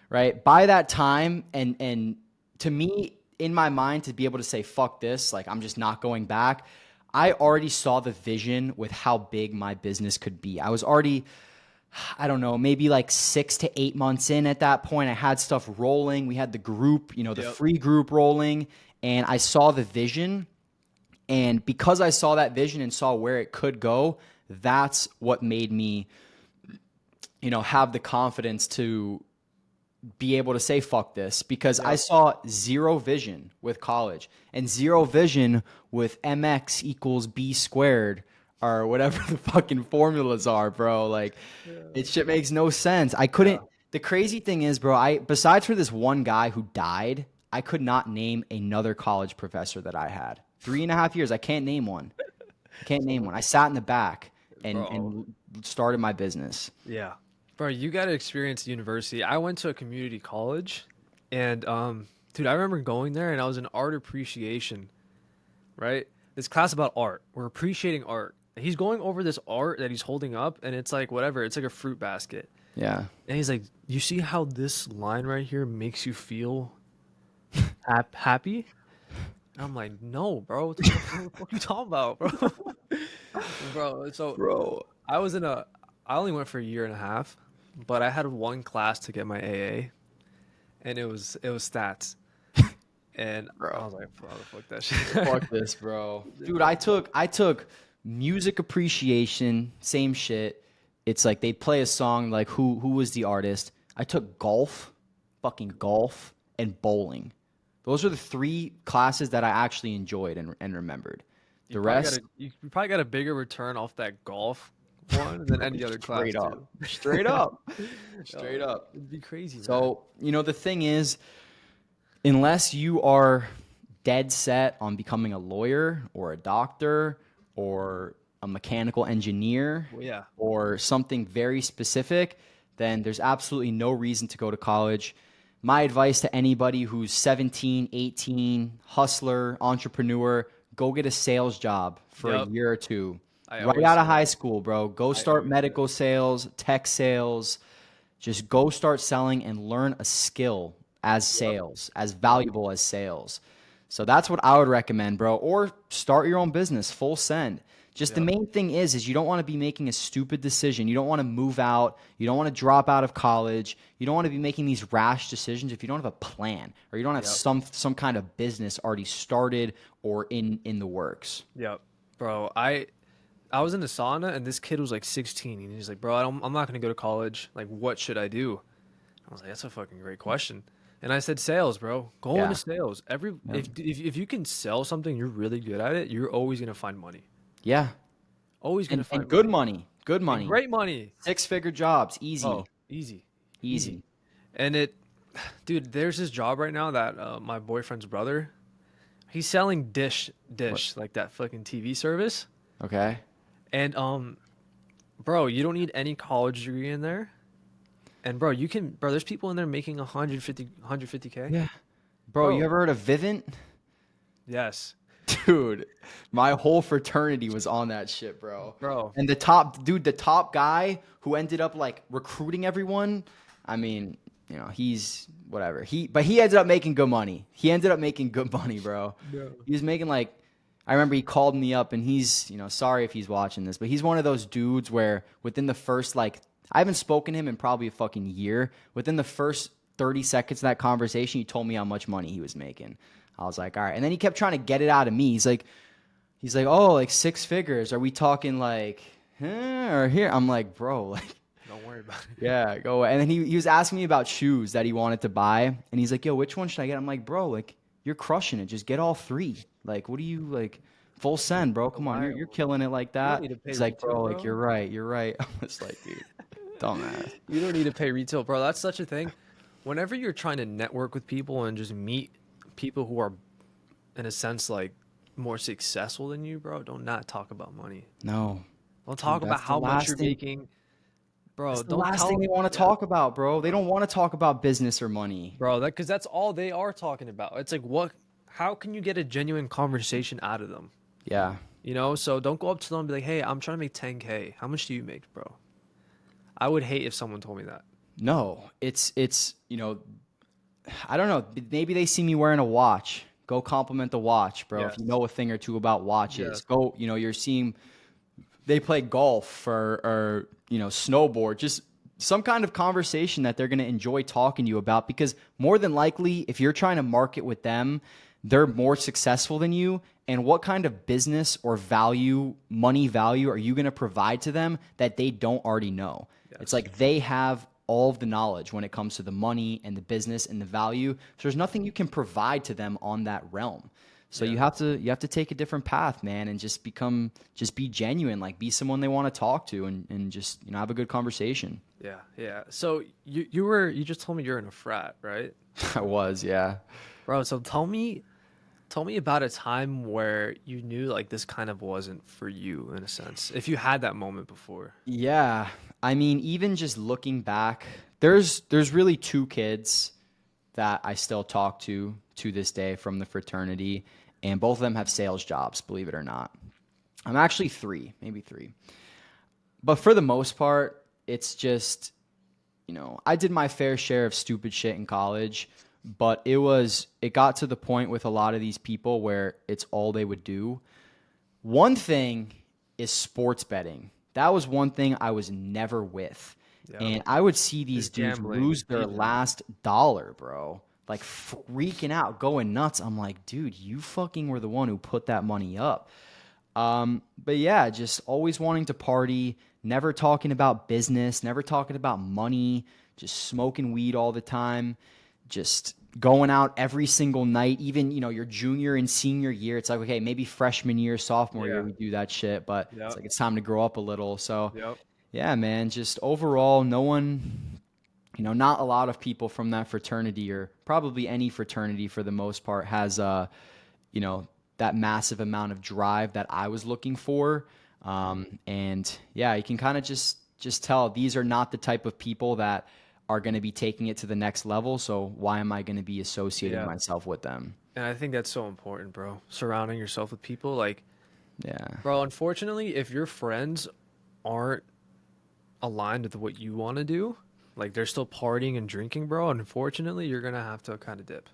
right? By that time, and to me, in my mind, to be able to say fuck this, like I'm just not going back, I already saw the vision with how big my business could be. I was already, I don't know, maybe like 6 to 8 months in at that point. I had stuff rolling. We had the group, the Yep. free group rolling, and I saw the vision. And because I saw that vision and saw where it could go, that's what made me, have the confidence to be able to say fuck this because I Yep. saw zero vision with college and zero vision with mx equals b squared or whatever the fucking formulas are, bro. Like it shit makes no sense. I couldn't. Yeah. The crazy thing is, bro, I besides for this one guy who died, I could not name another college professor that I had. 3.5 years, I can't name one. I can't name So, one. I sat in the back and bro, started my business. yeah. Bro, you got to experience university. I went to a community college and dude, I remember going there and I was in art appreciation, right? This class about art. We're appreciating art. And he's going over this art that he's holding up and it's like whatever, it's like a fruit basket. Yeah. And he's like, "You see how this line right here makes you feel happy?" And I'm like, "No, bro. What the fuck are you talking about, bro?" Bro, so Bro. I was in a I only went for a year and a half, but I had one class to get my AA and it was stats. And I Bro. was like, bro, fuck that shit. Fuck this, bro. Dude, I took music appreciation, same shit. It's like they'd play a song like who was the artist? I took golf, fucking golf, and bowling. Those are the three classes that I actually enjoyed and remembered. You The probably got rest, a you probably got a bigger return off that golf one than any other class straight up. too. Straight up. Straight Oh, up. it'd be crazy, man. So, the thing is, unless you are dead set on becoming a lawyer or a doctor or a mechanical engineer Well, yeah. or something very specific, then there's absolutely no reason to go to college. My advice to anybody who's 17, 18, hustler, entrepreneur, go get a sales job for a Yep. year or two. I Right always out say of high that. school, bro. Go I start always say that. medical sales, tech sales, just go start selling and learn a skill as Yep. sales, as Yep. valuable as sales. So that's what I would recommend, bro. Or start your own business, full send. Just the Yep. main thing is you don't want to be making a stupid decision. You don't want to move out. You don't want to drop out of college. You don't want to be making these rash decisions if you don't have a plan or you don't have Yep. some kind of business already started or in the works. Yep. Bro, I was in the sauna and this kid was like 16 and he's like, "Bro, I'm not gonna go to college. Like, what should I do?" I was like, "That's a fucking great question." And I said, "Sales, bro. Go into Yeah. sales. Every Yeah. if you can sell something, you're really good at it. You're always gonna find money. Yeah. Always gonna And find good money. money. Good And money. great money. 6-figure jobs. Easy. Oh, easy. Easy. And dude, there's this job right now that my boyfriend's brother, he's selling What? like that fucking TV service. Okay. And bro, you don't need any college degree in there. And bro, there's people in there making 150K. Yeah. Bro, you Bro, ever heard of Vivint? yes. Dude, my whole fraternity was on that shit, bro. Bro. And the top guy who ended up like recruiting everyone, I mean, he's whatever. But he ended up making good money. He ended up making good money, bro. No. He was making like, I remember he called me up and he's, sorry if he's watching this, but he's one of those dudes where within the first like, I haven't spoken to him in probably a fucking year. Within the first 30 seconds of that conversation, he told me how much money he was making. I was like, all right. And then he kept trying to get it out of me. He's like, oh, like 6 figures. Are we talking like, or here? I'm like, bro, like, Don't worry about it. yeah, go away. And then he was asking me about shoes that he wanted to buy. And he's like, yo, which one should I get? I'm like, bro, like, you're crushing it. Just get all 3. Like, what do you, like, full send, bro? Come on, you're killing it like that. need to pay He's like, retail, bro, bro. like, you're right. You're right. I was like, dude, dumbass. You don't need to pay retail, bro. That's such a thing. Whenever you're trying to network with people and just meet people who are, in a sense, like more successful than you, bro, don't not talk about money. No. Don't talk Dude, about that's the how much last you're thing- making, bro. That's the Don't last tell thing they want to yeah, talk about, bro. They don't want to talk about business or money. bro. Because that's all they are talking about. It's like what? How can you get a genuine conversation out of them? Yeah. So don't go up to them and be like, "Hey, I'm trying to make 10K. How much do you make, bro?" I would hate if someone told me that. No, it's I don't know. Maybe they see me wearing a watch. Go compliment the watch, bro. If you Yes. know a thing or two about watches, Yes. go. You're seeing they play golf or snowboard. Just some kind of conversation that they're going to enjoy talking to you about, because more than likely, if you're trying to market with them, they're more successful than you. And what kind of business or money value are you going to provide to them that they don't already know? It's like they have all of the knowledge when it comes to the money and the business and the value. So there's nothing you can provide to them on that realm. So you have to take a different path, man, and just be genuine, like be someone they want to talk to and just, have a good conversation. Yeah, yeah. So you just told me you're in a frat, right? I was, yeah. Bro, so tell me about a time where you knew like this kind of wasn't for you in a sense. If you had that moment before. Yeah. I mean, even just looking back, there's really 2 kids that I still talk to this day from the fraternity, and both of them have sales jobs, believe it or not. I'm actually 3, maybe 3. But for the most part, it's just, I did my fair share of stupid shit in college, but it got to the point with a lot of these people where it's all they would do. One thing is sports betting. That was one thing I was never with. Yeah. And I would see these There's dudes gambling, lose their even. last dollar, bro. Like freaking out, going nuts. I'm like, dude, you fucking were the one who put that money up. But yeah, just always wanting to party, never talking about business, never talking about money, just smoking weed all the time, just going out every single night, even, your junior and senior year. It's like, okay, maybe freshman year, sophomore year, Yeah. we do that shit, but Yep. it's like, it's time to grow up a little. So Yep. yeah, man, just overall, no one, not a lot of people from that fraternity, or probably any fraternity for the most part, has, that massive amount of drive that I was looking for. And yeah, you can kind of just tell these are not the type of people that are going to be taking it to the next level. So why am I going to be associating Yeah. myself with them? And I think that's so important, bro. Surrounding yourself with people like, Yeah. bro, unfortunately, if your friends aren't aligned with what you want to do, like they're still partying and drinking, bro, unfortunately, you're going to have to kind of dip.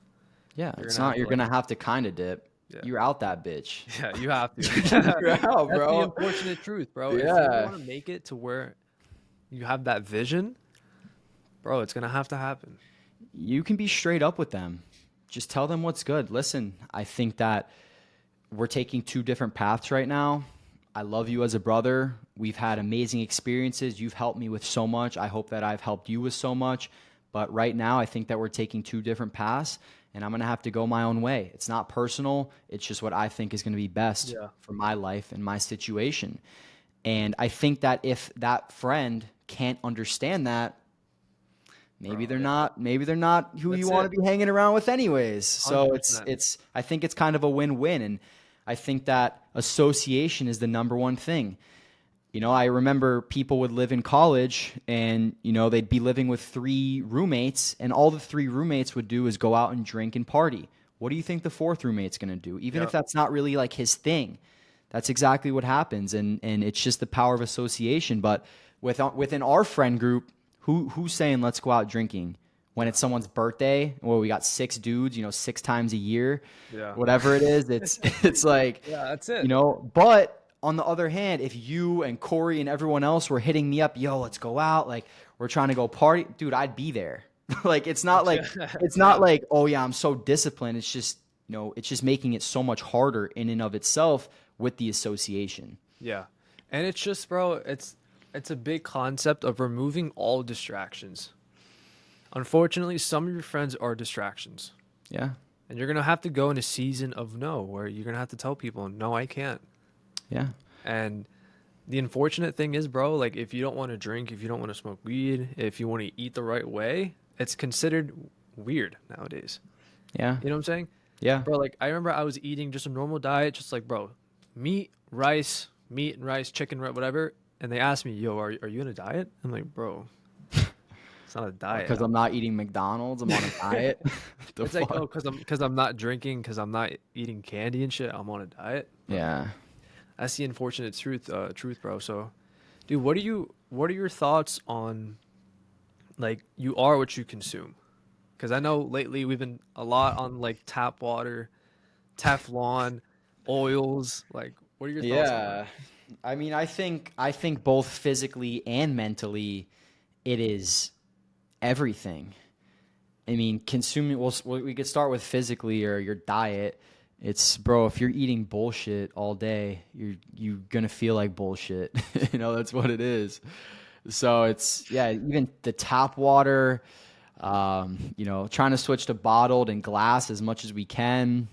Yeah. You're It's gonna have not, to, you're like- going to have to kind of dip. Yeah. You're out that bitch. Yeah, you have to. You're out, That's the bro. unfortunate truth, bro. If you Yeah. want to make it to where you have that vision, bro, it's going to have to happen. You can be straight up with them. Just tell them what's good. Listen, I think that we're taking 2 different paths right now. I love you as a brother. We've had amazing experiences. You've helped me with so much. I hope that I've helped you with so much. But right now, I think that we're taking 2 different paths, and I'm going to have to go my own way. It's not personal. It's just what I think is going to be best Yeah. for my life and my situation. And I think that if that friend can't understand that, maybe Bro, they're yeah. not who you That's want it. to be hanging around with anyways. So 100%. it's I think it's kind of a win-win, and I think that association is the number one thing. I remember people would live in college and, they'd be living with three roommates, and all the three roommates would do is go out and drink and party. What do you think the fourth roommate's going to do? Even if Yep. that's not really like his thing, that's exactly what happens. And it's just the power of association. But within our friend group, who's saying let's go out drinking when it's someone's birthday? Well, we got six dudes, 6 times a year, Yeah. whatever it is. It's like, Yeah, that's it. but on the other hand, if you and Corey and everyone else were hitting me up, yo, let's go out, like we're trying to go party, dude, I'd be there. Like it's Yeah. not like, oh yeah, I'm so disciplined. It's just, it's just making it so much harder in and of itself with the association. Yeah. And it's just, bro, it's a big concept of removing all distractions. Unfortunately, some of your friends are distractions. Yeah. And you're going to have to go in a season of no, where you're going to have to tell people, no, I can't. Yeah. And the unfortunate thing is, bro, like if you don't want to drink, if you don't want to smoke weed, if you want to eat the right way, it's considered weird nowadays. Yeah. You know what I'm saying? Yeah. Bro, like I remember I was eating just a normal diet, just like, bro, meat, meat and rice, chicken, whatever. And they asked me, yo, are you in a diet? I'm like, bro, it's not a diet. Because I'm not eating McDonald's, I'm on a diet. The It's like, fuck? oh, because I'm not drinking, because I'm not eating candy and shit. I'm on a diet. Yeah. That's the unfortunate truth, bro. So, dude, what are your thoughts on, like, you are what you consume? Because I know lately we've been a lot on like tap water, Teflon, oils. Like, what are your thoughts on that? Yeah. I mean, I think both physically and mentally it is everything. I mean, consuming, we could start with physically or your diet. It's, bro, if you're eating bullshit all day, you're gonna feel like bullshit. That's what it is. So it's, yeah, even the tap water, trying to switch to bottled and glass as much as we can,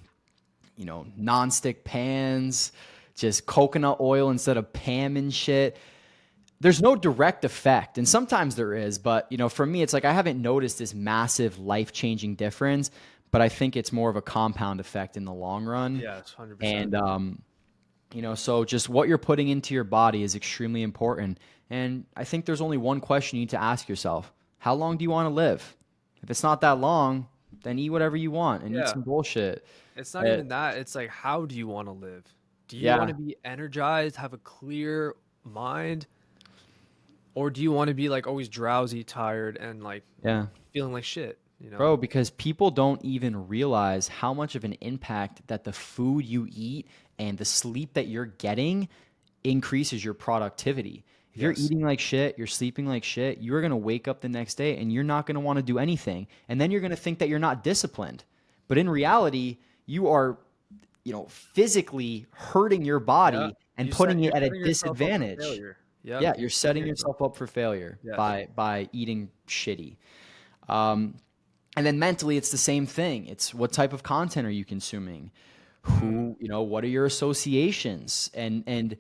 nonstick pans, just coconut oil instead of Pam and shit. There's no direct effect, and sometimes there is, but for me, it's like I haven't noticed this massive life-changing difference, but I think it's more of a compound effect in the long run. Yes, 100%. And so just what you're putting into your body is extremely important. And I think there's only one question you need to ask yourself: how long do you want to live? If it's not that long, then eat whatever you want and eat Yeah. some bullshit. It's not Uh, even that. It's like, how do you want to live? Do you want yeah, to be energized, have a clear mind, or do you want to be like always drowsy, tired, and like yeah. feeling like shit? You know? Bro, because people don't even realize how much of an impact that the food you eat and the sleep that you're getting increases your productivity. If you're Yes. eating like shit, you're sleeping like shit, you're going to wake up the next day and you're not going to want to do anything. And then you're going to think that you're not disciplined. But in reality, you are, physically hurting your Yeah. body and putting You're it at a setting yourself up for disadvantage. failure. Yep. Yeah, You're you're setting setting yourself. yourself up for failure Yes. by eating shitty. Um, and then mentally, it's the same thing. It's what type of content are you consuming? Mm. What are your associations? And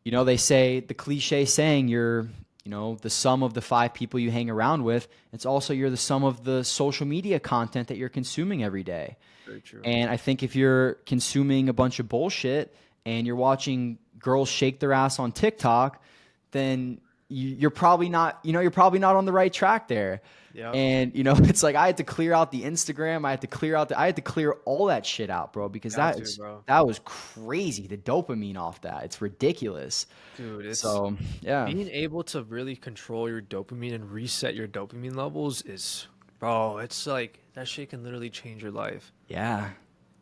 they say the cliche saying you're, the sum of the five people you hang around with. It's also you're the sum of the social media content that you're consuming every day. Very true. And I think if you're consuming a bunch of bullshit and you're watching girls shake their ass on TikTok, then you're probably not, on the right track there. Yep. And it's like I had to clear out the Instagram, I had to clear all that shit out, bro, because Got to, bro. that was crazy. The dopamine off that, it's ridiculous. Dude, it's So yeah, being able to really control your dopamine and reset your dopamine levels is, bro, it's like that shit can literally change your life. yeah,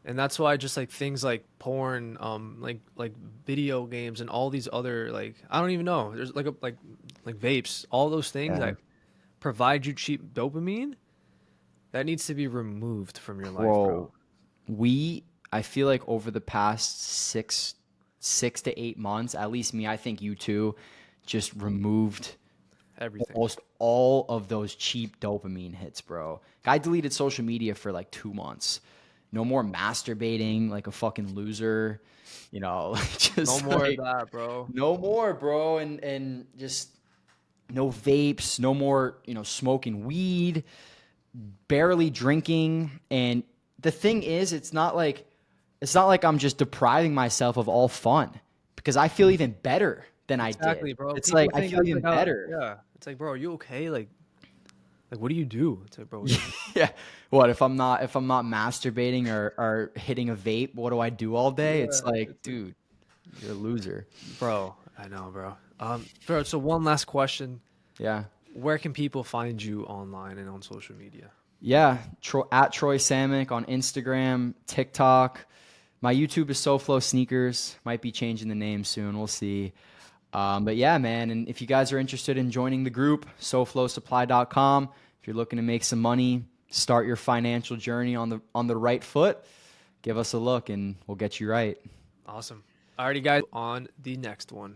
And that's why just like things like porn, like video games and all these other like I don't even know. There's like vapes, all those things yeah, that provide you cheap dopamine that needs to be removed from your life, bro. bro. I feel like over the past 6 to 8 months, at least me, I think you too, just removed Everything. almost all of those cheap dopamine hits, bro. I deleted social media for like 2 months no more masturbating like a fucking loser, you know, like No just more of like that, bro. no more, bro, and just no vapes, no more, you know, smoking weed, barely drinking. And the thing is, it's not like I'm just depriving myself of all fun because I feel even better than I did. Exactly, bro. It's People like I think feel that's even like a better. yeah. It's like, bro, are you okay? Like what do you do? It's like, bro, what do you Yeah. What if I'm not masturbating or hitting a vape, what do I do all day? Yeah, It's like, it's like, dude, you're a loser. bro, I know, bro. Bro, so one last question. Yeah. Where can people find you online and on social media? Yeah, at Troy Samek on Instagram, TikTok. My YouTube is SoFlo Sneakers. Might be changing the name soon. We'll see. But yeah, man. And if you guys are interested in joining the group, SoFloSupply.com. If you're looking to make some money, start your financial journey on the right foot, give us a look and we'll get you right. Awesome. Alrighty, guys, on the next one.